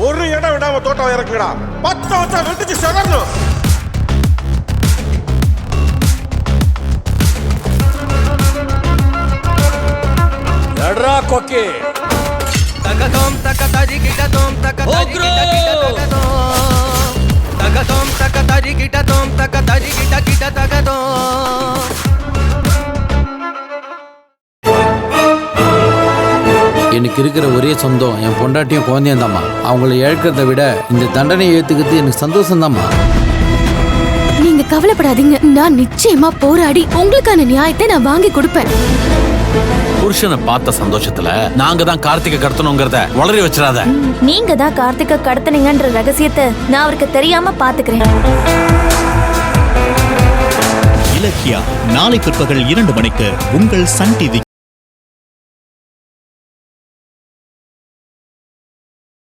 ஒரு இடம் விடாம தோட்டம் இறக்குடா. 10 வருஷம் வெட்டிச்சு செதறணும். எட்ரா கொக்கி. தகதோம் தகதரி கிடதோம் தகதரி கிடதோம் தகதோம் தகதரி கிடதோம் தகதரி கிட தகதோம். எனக்கு இருக்கிற ஒரே சொந்தம் என் பொண்டாட்டியும் குழந்தையும் தாம்மா. அவங்கள இழக்கிறத விட இந்த தண்டனையை ஏத்துக்கிறது எனக்கு சந்தோஷம் தாம்மா. நீங்க கவலைப்படாதீங்க, நான் நிச்சயமா போராடி உங்களுக்கான நியாயத்தை நான் வாங்கி கொடுப்பேன். புருஷனை பார்த்த சந்தோஷத்துல நாங்க தான் கார்த்திகை கடத்தணுங்கிறத வளரி வச்சிடாத. நீங்க தான் கார்த்திகை கடத்துனீங்கன்ற ரகசியத்தை நான் அவருக்கு தெரியாம பாத்துக்கிறேன். இலக்கியா நாளை பிற்பகல் 2 மணிக்கு உங்கள் சன் டிவி.